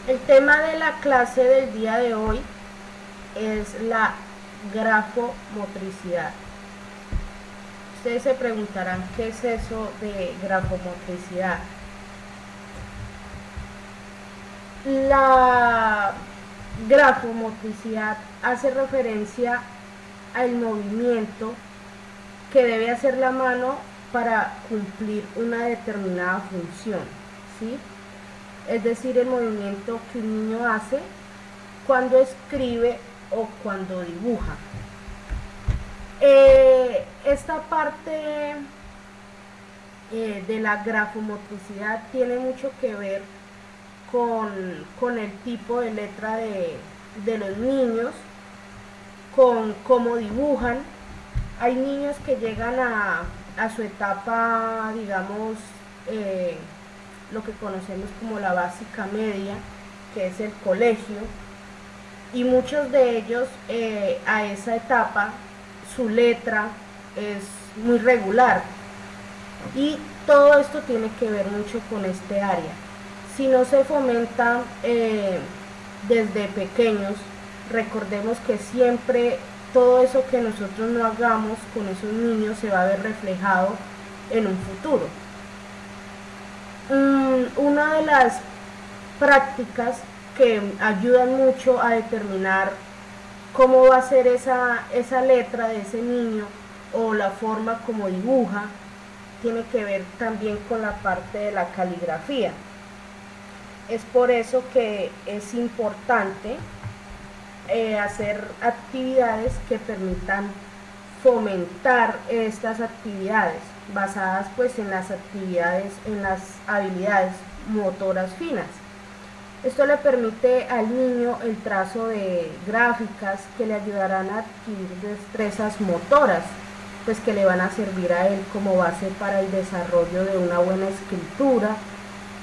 El tema de la clase del día de hoy es la grafomotricidad. Ustedes se preguntarán qué es eso de grafomotricidad. La grafomotricidad hace referencia al movimiento que debe hacer la mano para cumplir una determinada función, ¿sí? Es decir, el movimiento que un niño hace cuando escribe o cuando dibuja. Esta parte de la grafomotricidad tiene mucho que ver con el tipo de letra de los niños, con cómo dibujan. Hay niños que llegan a su etapa, digamos, lo que conocemos como la básica media, que es el colegio, y muchos de ellos a esa etapa su letra es muy regular, y todo esto tiene que ver mucho con este área. Si no se fomenta desde pequeños, recordemos que siempre todo eso que nosotros no hagamos con esos niños se va a ver reflejado en un futuro. Una de las prácticas que ayudan mucho a determinar cómo va a ser esa letra de ese niño o la forma como dibuja tiene que ver también con la parte de la caligrafía. Es por eso que es importante hacer actividades que permitan fomentar estas actividades basadas pues en las habilidades motoras finas. Esto le permite al niño el trazo de gráficas que le ayudarán a adquirir destrezas motoras, pues que le van a servir a él como base para el desarrollo de una buena escritura,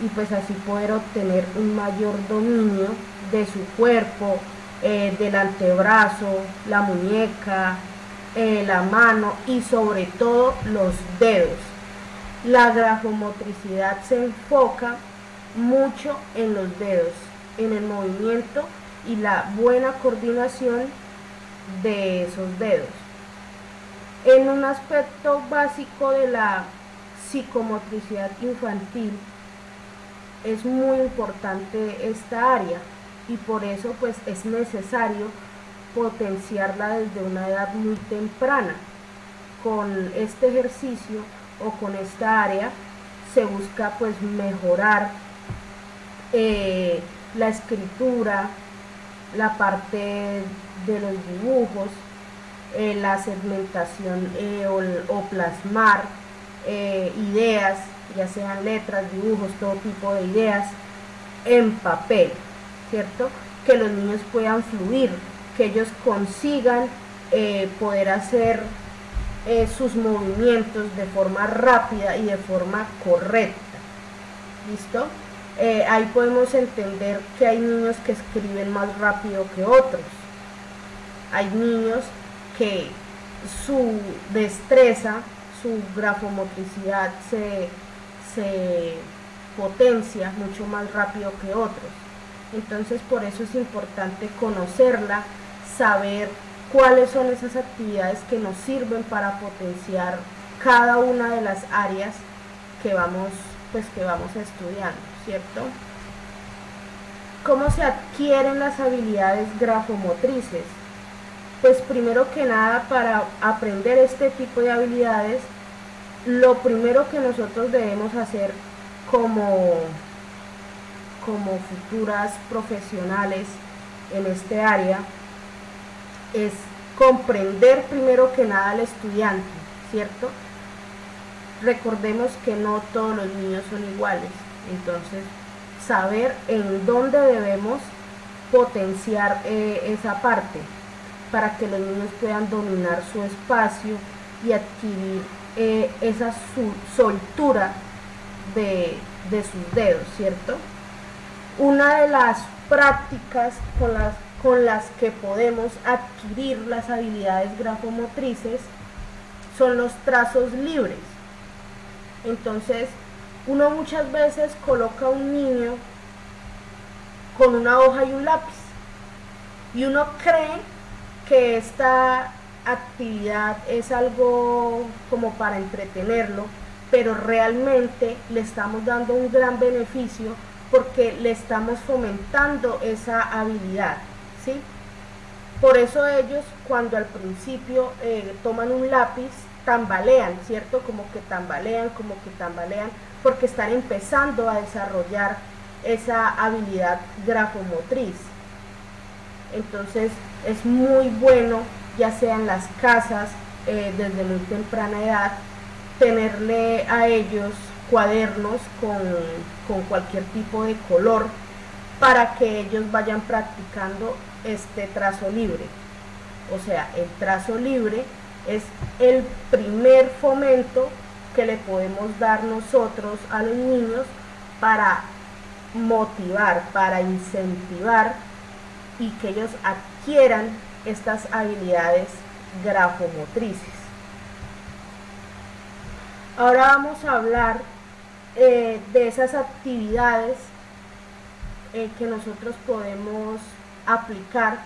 y pues así poder obtener un mayor dominio de su cuerpo, del antebrazo, la muñeca, la mano y sobre todo los dedos. La grafomotricidad se enfoca mucho en los dedos, en el movimiento y la buena coordinación de esos dedos. En un aspecto básico de la psicomotricidad infantil es muy importante esta área, y por eso pues es necesario potenciarla desde una edad muy temprana. Con este ejercicio o con esta área se busca pues mejorar la escritura, la parte de los dibujos, la segmentación o plasmar ideas, ya sean letras, dibujos, todo tipo de ideas en papel, ¿cierto? Que los niños puedan fluir, que ellos consigan poder hacer sus movimientos de forma rápida y de forma correcta. ¿Listo? Ahí podemos entender que hay niños que escriben más rápido que otros. Hay niños que su destreza, su grafomotricidad se potencia mucho más rápido que otros. Entonces por eso es importante conocerla, saber cuáles son esas actividades que nos sirven para potenciar cada una de las áreas que vamos estudiando, ¿cierto? ¿Cómo se adquieren las habilidades grafomotrices? Pues primero que nada, para aprender este tipo de habilidades, lo primero que nosotros debemos hacer como futuras profesionales en este área es comprender primero que nada al estudiante, ¿cierto? Recordemos que no todos los niños son iguales, entonces saber en dónde debemos potenciar esa parte para que los niños puedan dominar su espacio y adquirir esa soltura de sus dedos, ¿cierto? Una de las prácticas con las que podemos adquirir las habilidades grafomotrices son los trazos libres. Entonces, uno muchas veces coloca a un niño con una hoja y un lápiz. Y uno cree que esta actividad es algo como para entretenerlo, pero realmente le estamos dando un gran beneficio porque le estamos fomentando esa habilidad, ¿sí? Por eso ellos cuando al principio toman un lápiz tambalean, ¿cierto? Como que tambalean, porque están empezando a desarrollar esa habilidad grafomotriz. Entonces es muy bueno, ya sea en las casas, desde muy temprana edad, tenerle a ellos cuadernos con cualquier tipo de color para que ellos vayan practicando este trazo libre. O sea, el trazo libre es el primer fomento que le podemos dar nosotros a los niños para motivar, para incentivar y que ellos adquieran estas habilidades grafomotrices. Ahora vamos a hablar de esas actividades que nosotros podemos aplicar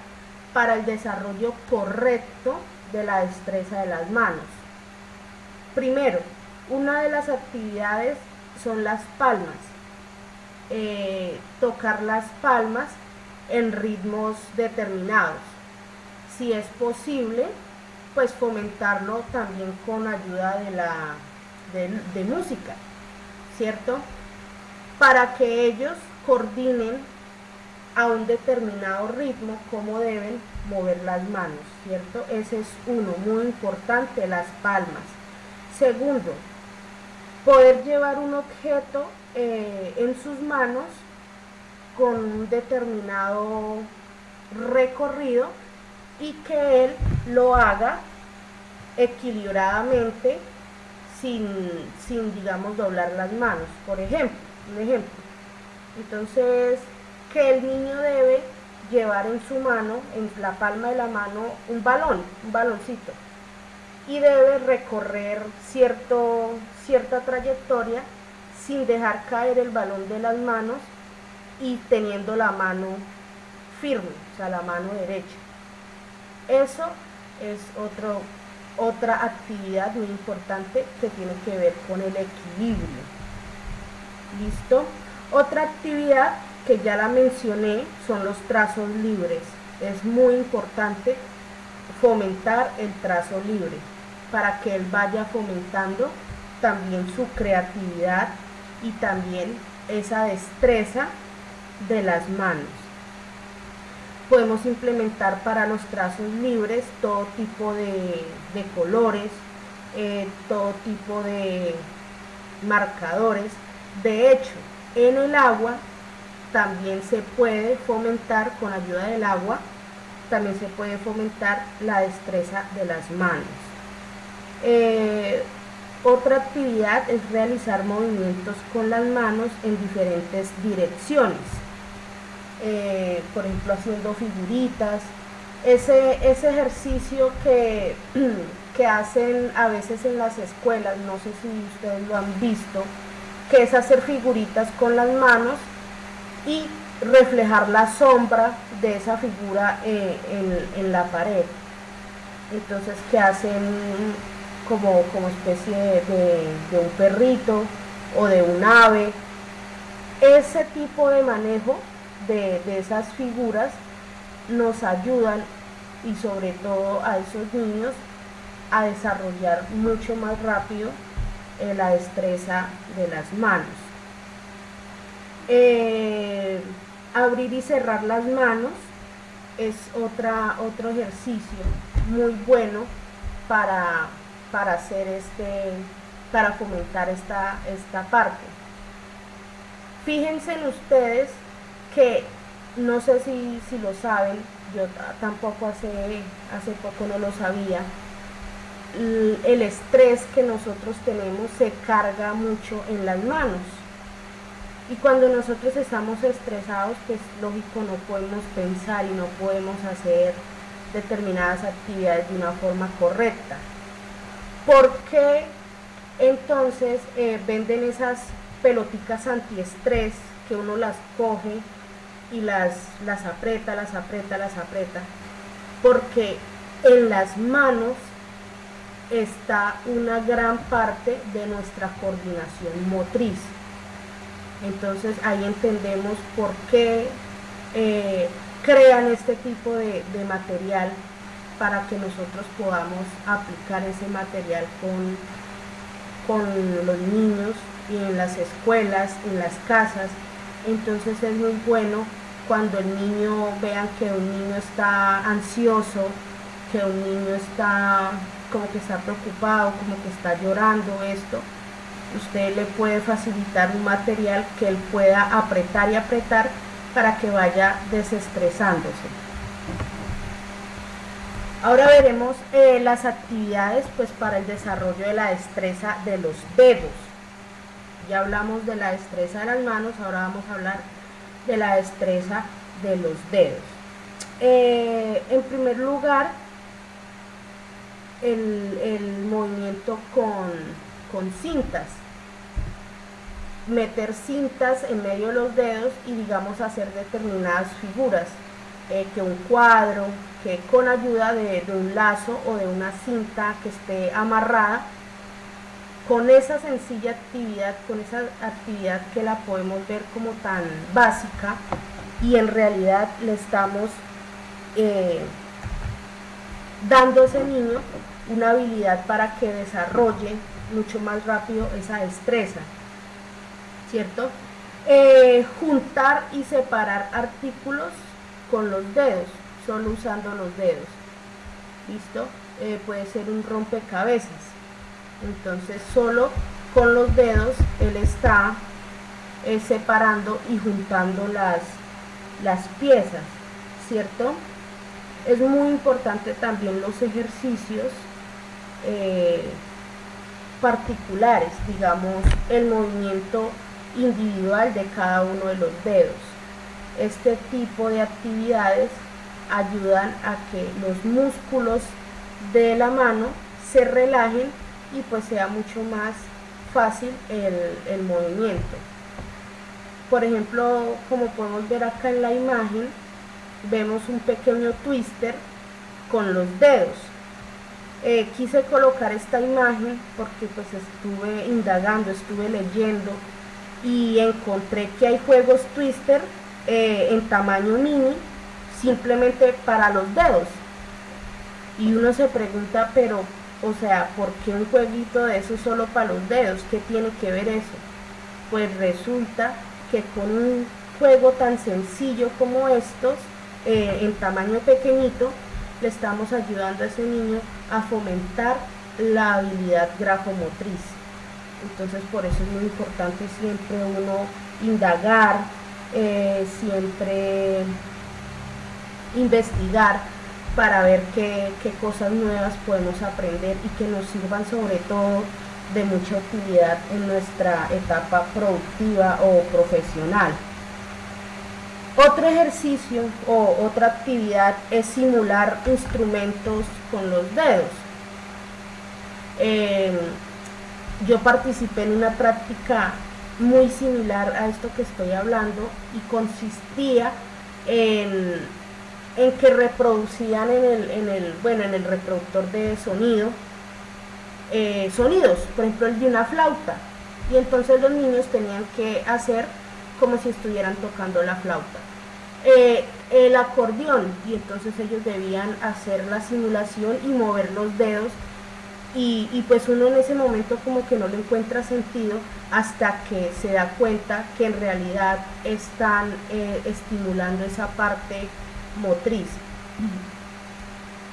para el desarrollo correcto de la destreza de las manos. Primero, una de las actividades son las palmas. Tocar las palmas en ritmos determinados. Si es posible, pues fomentarlo también con ayuda de música, ¿cierto? Para que ellos coordinen a un determinado ritmo cómo deben mover las manos, ¿cierto? Ese es uno, muy importante, las palmas. Segundo, poder llevar un objeto en sus manos con un determinado recorrido y que él lo haga equilibradamente sin digamos doblar las manos. Por ejemplo, un ejemplo, entonces que el niño debe llevar en su mano, en la palma de la mano, un baloncito, y debe recorrer cierta trayectoria sin dejar caer el balón de las manos y teniendo la mano firme, o sea, la mano derecha. Eso es otra actividad muy importante que tiene que ver con el equilibrio. ¿Listo? Otra actividad que ya la mencioné son los trazos libres. Es muy importante fomentar el trazo libre para que él vaya fomentando también su creatividad y también esa destreza de las manos. Podemos implementar para los trazos libres todo tipo de colores, todo tipo de marcadores. De hecho, en el agua también se puede fomentar, con ayuda del agua, también se puede fomentar la destreza de las manos. Otra actividad es realizar movimientos con las manos en diferentes direcciones. Por ejemplo, haciendo figuritas, ese ejercicio que hacen a veces en las escuelas, no sé si ustedes lo han visto, que es hacer figuritas con las manos y reflejar la sombra de esa figura en la pared. Entonces, que hacen como especie de un perrito o de un ave. Ese tipo de manejo de esas figuras nos ayudan, y sobre todo a esos niños, a desarrollar mucho más rápido la destreza de las manos. Abrir y cerrar las manos es otro ejercicio muy bueno para hacer para fomentar esta parte. Fíjense en ustedes que, no sé si lo saben, yo tampoco hace poco no lo sabía, el estrés que nosotros tenemos se carga mucho en las manos. Y cuando nosotros estamos estresados, pues lógico, no podemos pensar y no podemos hacer determinadas actividades de una forma correcta. ¿Por qué entonces venden esas peloticas antiestrés que uno las coge y las aprieta, las aprieta, las aprieta, porque en las manos está una gran parte de nuestra coordinación motriz. Entonces ahí entendemos por qué crean este tipo de material, para que nosotros podamos aplicar ese material con los niños y en las escuelas, en las casas. Entonces es muy bueno cuando el niño, vean que un niño está ansioso, que un niño está como que está preocupado, como que está llorando, esto, usted le puede facilitar un material que él pueda apretar y apretar para que vaya desestresándose. Ahora veremos las actividades pues para el desarrollo de la destreza de los dedos. Ya hablamos de la destreza de las manos, ahora vamos a hablar de la destreza de los dedos. En primer lugar, el movimiento con cintas. Meter cintas en medio de los dedos y digamos hacer determinadas figuras, que un cuadro, que con ayuda de un lazo o de una cinta que esté amarrada, con esa sencilla actividad, con esa actividad que la podemos ver como tan básica, y en realidad le estamos dando a ese niño una habilidad para que desarrolle mucho más rápido esa destreza, ¿cierto? Juntar y separar artículos con los dedos, solo usando los dedos, ¿listo? Puede ser un rompecabezas, entonces solo con los dedos él está separando y juntando las piezas, ¿cierto? Es muy importante también los ejercicios particulares, digamos el movimiento individual de cada uno de los dedos. Este tipo de actividades ayudan a que los músculos de la mano se relajen y pues sea mucho más fácil el movimiento. Por ejemplo, como podemos ver acá en la imagen, vemos un pequeño twister con los dedos. Quise colocar esta imagen porque pues estuve indagando, estuve leyendo y encontré que hay juegos twister en tamaño mini, simplemente para los dedos, y uno se pregunta, pero o sea, ¿por qué un jueguito de eso solo para los dedos? ¿Qué tiene que ver eso? Pues resulta que con un juego tan sencillo como estos, en tamaño pequeñito, le estamos ayudando a ese niño a fomentar la habilidad grafomotriz. Entonces por eso es muy importante siempre uno indagar, siempre investigar para ver qué cosas nuevas podemos aprender y que nos sirvan sobre todo de mucha utilidad en nuestra etapa productiva o profesional. Otro ejercicio o otra actividad es simular instrumentos con los dedos. Yo participé en una práctica muy similar a esto que estoy hablando y consistía en que reproducían en el reproductor de sonido sonidos, por ejemplo el de una flauta, y entonces los niños tenían que hacer como si estuvieran tocando la flauta. El acordeón, y entonces ellos debían hacer la simulación y mover los dedos, y pues uno en ese momento como que no le encuentra sentido hasta que se da cuenta que en realidad están estimulando esa parte motriz.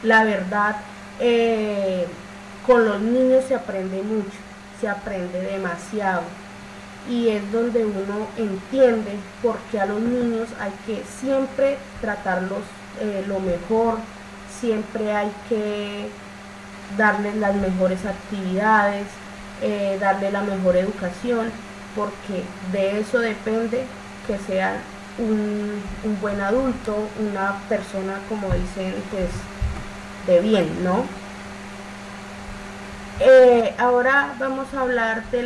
La verdad, con los niños se aprende mucho, se aprende demasiado, y es donde uno entiende por qué a los niños hay que siempre tratarlos lo mejor, siempre hay que darles las mejores actividades, darle la mejor educación, porque de eso depende que sean un buen adulto, una persona, como dicen, pues de bien, ¿no? Ahora vamos a hablar de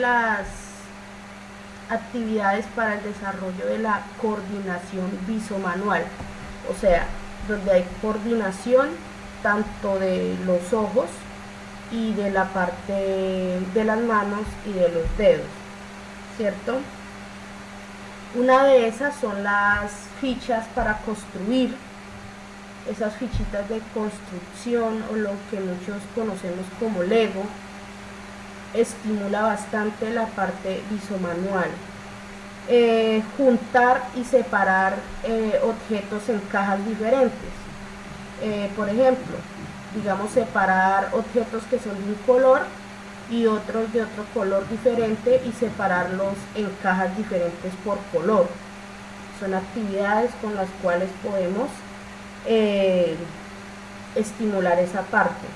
actividades para el desarrollo de la coordinación visomanual, o sea, donde hay coordinación tanto de los ojos y de la parte de las manos y de los dedos, ¿cierto? Una de esas son las fichas para construir, esas fichitas de construcción o lo que muchos conocemos como Lego. Estimula bastante la parte visomanual. Juntar y separar objetos en cajas diferentes. Por ejemplo, digamos separar objetos que son de un color y otros de otro color diferente y separarlos en cajas diferentes por color. Son actividades con las cuales podemos estimular esa parte.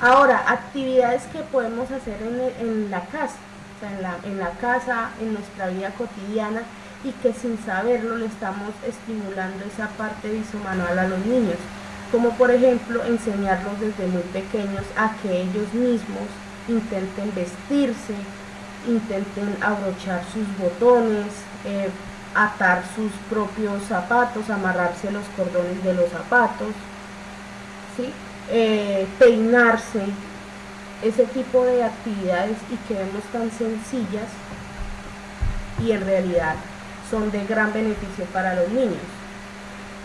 Ahora, actividades que podemos hacer en la casa, o sea, en la casa, en nuestra vida cotidiana, y que sin saberlo le estamos estimulando esa parte visomanual a los niños, como por ejemplo enseñarlos desde muy pequeños a que ellos mismos intenten vestirse, intenten abrochar sus botones, atar sus propios zapatos, amarrarse los cordones de los zapatos, ¿sí? Peinarse, ese tipo de actividades y que vemos tan sencillas y en realidad son de gran beneficio para los niños.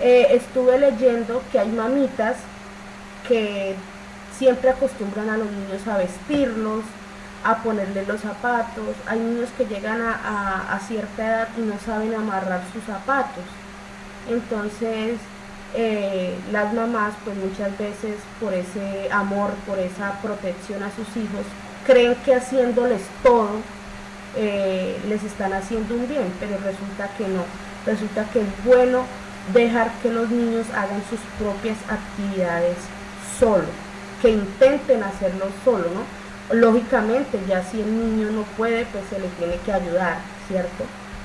Estuve leyendo que hay mamitas que siempre acostumbran a los niños a vestirlos, a ponerle los zapatos. Hay niños que llegan a cierta edad y no saben amarrar sus zapatos. Entonces las mamás pues muchas veces por ese amor, por esa protección a sus hijos, creen que haciéndoles todo les están haciendo un bien, pero resulta que no. Resulta que es bueno dejar que los niños hagan sus propias actividades solo, que intenten hacerlo solo, ¿no? Lógicamente ya si el niño no puede, pues se le tiene que ayudar, ¿cierto?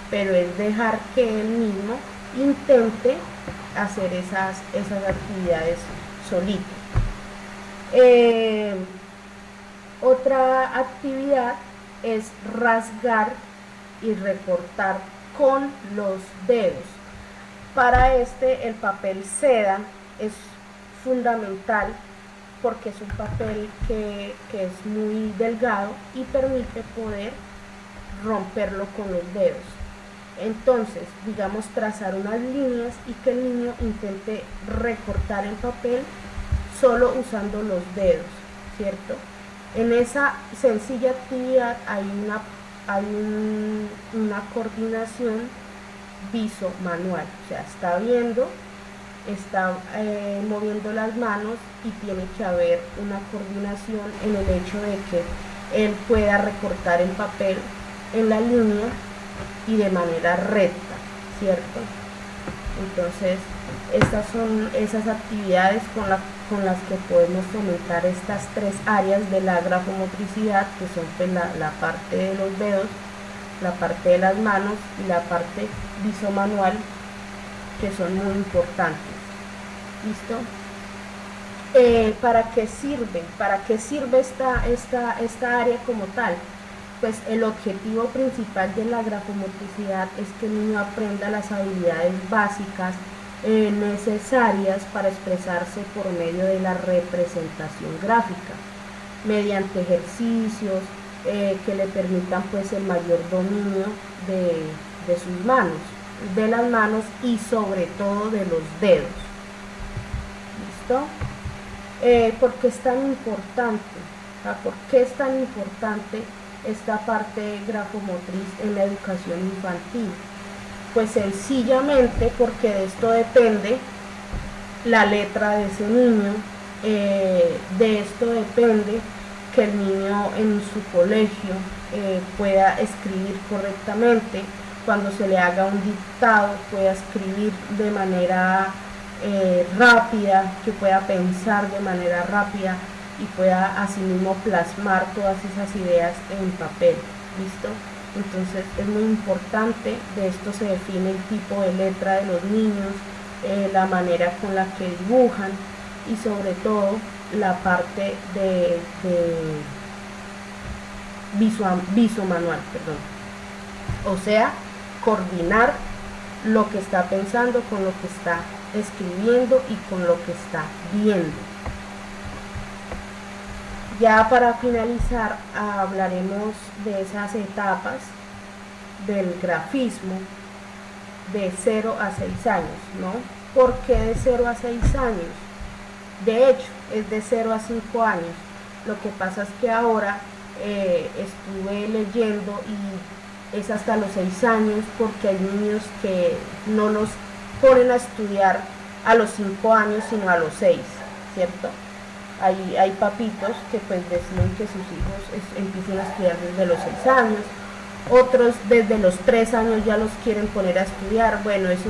Pero es dejar que él mismo intente hacer esas actividades solito. Otra actividad es rasgar y recortar con los dedos. Para el papel seda es fundamental porque es un papel que es muy delgado y permite poder romperlo con los dedos. Entonces, digamos, trazar unas líneas y que el niño intente recortar el papel solo usando los dedos, ¿cierto? En esa sencilla actividad hay una coordinación visomanual, o sea, está viendo, está moviendo las manos y tiene que haber una coordinación en el hecho de que él pueda recortar el papel en la línea y de manera recta, ¿cierto? Entonces, estas son esas actividades con las que podemos fomentar estas tres áreas de la grafomotricidad, que son pues, la parte de los dedos, la parte de las manos y la parte visomanual, que son muy importantes. ¿Listo? ¿Para qué sirve? ¿Para qué sirve esta área como tal? Pues el objetivo principal de la grafomotricidad es que el niño aprenda las habilidades básicas necesarias para expresarse por medio de la representación gráfica, mediante ejercicios que le permitan pues el mayor dominio de sus manos, de las manos y sobre todo de los dedos. ¿Listo? ¿Por qué es tan importante? ¿Por qué es tan importante esta parte grafomotriz en la educación infantil? Pues sencillamente porque de esto depende la letra de ese niño, de esto depende que el niño en su colegio pueda escribir correctamente, cuando se le haga un dictado pueda escribir de manera rápida, que pueda pensar de manera rápida y pueda asimismo plasmar todas esas ideas en papel. ¿Listo? Entonces es muy importante, de esto se define el tipo de letra de los niños, la manera con la que dibujan y sobre todo la parte de visomanual, perdón. O sea, coordinar lo que está pensando con lo que está escribiendo y con lo que está viendo. Ya para finalizar, hablaremos de esas etapas del grafismo de 0 a 6 años, ¿no? ¿Por qué de 0 a 6 años? De hecho, es de 0 a 5 años. Lo que pasa es que ahora estuve leyendo y es hasta los 6 años porque hay niños que no los ponen a estudiar a los 5 años, sino a los 6, ¿cierto? Hay papitos que pues deciden que sus hijos empiecen a estudiar desde los 6 años, otros desde los 3 años ya los quieren poner a estudiar. Bueno, ese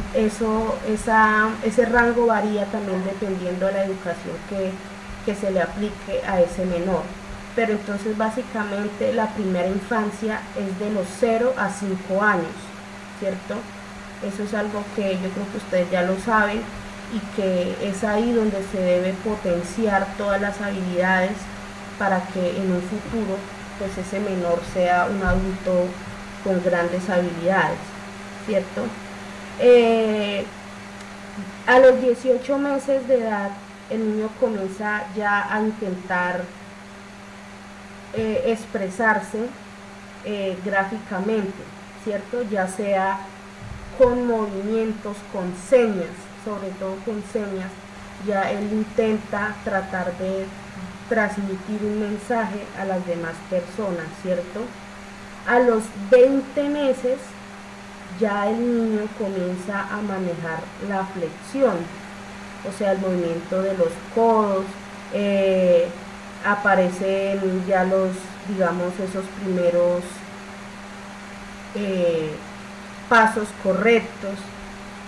rango varía también dependiendo de la educación que se le aplique a ese menor. Pero entonces básicamente la primera infancia es de los 0 a 5 años, ¿cierto? Eso es algo que yo creo que ustedes ya lo saben y que es ahí donde se debe potenciar todas las habilidades para que en un futuro pues ese menor sea un adulto con grandes habilidades, ¿cierto? A los 18 meses de edad el niño comienza ya a intentar expresarse gráficamente, ¿cierto? Ya sea con movimientos, con señas, sobre todo con señas, ya él intenta tratar de transmitir un mensaje a las demás personas, ¿cierto? A los 20 meses ya el niño comienza a manejar la flexión, o sea, el movimiento de los codos, aparecen ya digamos, esos primeros pasos correctos,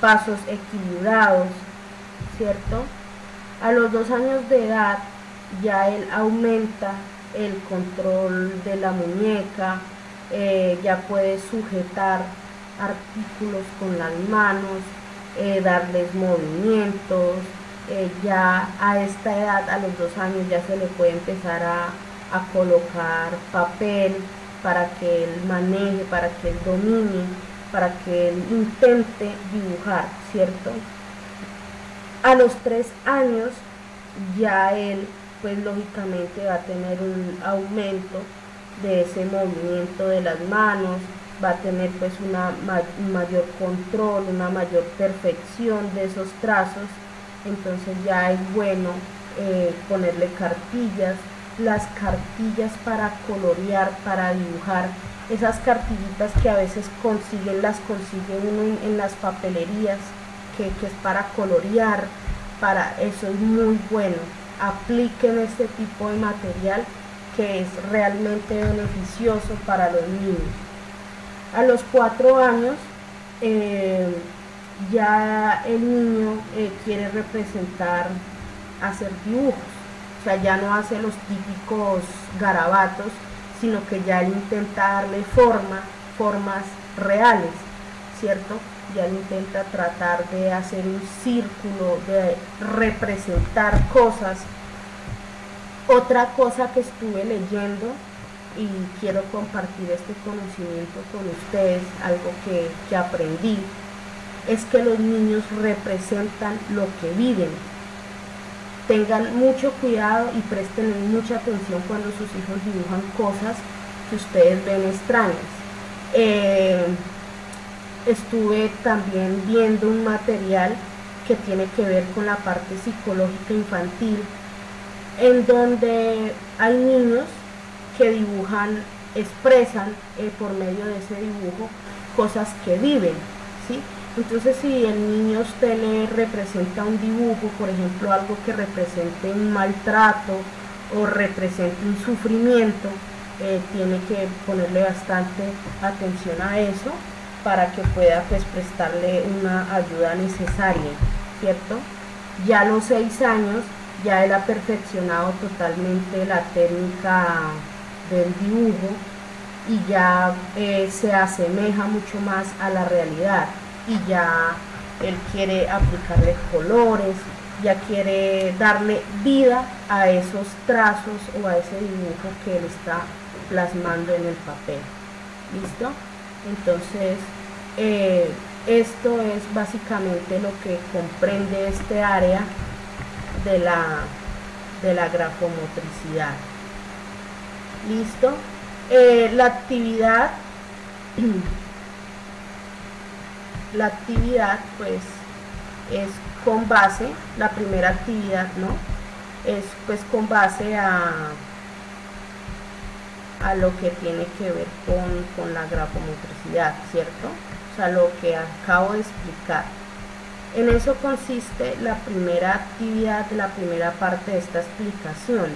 pasos equilibrados, ¿cierto? A los 2 años de edad ya él aumenta el control de la muñeca, ya puede sujetar artículos con las manos, darles movimientos. Ya a esta edad, a los 2 años, ya se le puede empezar a colocar papel para que él maneje, para que él domine, para que él intente dibujar, ¿cierto? A los 3 años ya él pues lógicamente va a tener un aumento de ese movimiento de las manos, va a tener pues un mayor control, una mayor perfección de esos trazos. Entonces ya es bueno ponerle cartillas, las cartillas para colorear, para dibujar, esas cartillitas que a veces las consigue uno en las papelerías, que es para colorear, para eso es muy bueno. Apliquen este tipo de material que es realmente beneficioso para los niños. A los 4 años ya el niño quiere representar, hacer dibujos, o sea, ya no hace los típicos garabatos, sino que ya él intenta darle formas reales, ¿cierto? Ya él intenta tratar de hacer un círculo, de representar cosas. Otra cosa que estuve leyendo y quiero compartir este conocimiento con ustedes, algo que aprendí, es que los niños representan lo que viven. Tengan mucho cuidado y presten mucha atención cuando sus hijos dibujan cosas que ustedes ven extrañas. Estuve también viendo un material que tiene que ver con la parte psicológica infantil, en donde hay niños que dibujan, expresan por medio de ese dibujo cosas que viven, ¿sí? Entonces, si el niño a usted le representa un dibujo, por ejemplo, algo que represente un maltrato o represente un sufrimiento, tiene que ponerle bastante atención a eso para que pueda pues prestarle una ayuda necesaria, ¿cierto? Ya a los 6 años ya él ha perfeccionado totalmente la técnica del dibujo y ya se asemeja mucho más a la realidad y ya él quiere aplicarle colores, ya quiere darle vida a esos trazos o a ese dibujo que él está plasmando en el papel. ¿Listo? Entonces, esto es básicamente lo que comprende este área de la grafomotricidad. ¿Listo? La actividad pues es con base, la primera actividad, ¿no? Es pues con base a lo que tiene que ver con la grafomotricidad, ¿cierto? O sea, lo que acabo de explicar. En eso consiste la primera actividad, la primera parte de esta explicación.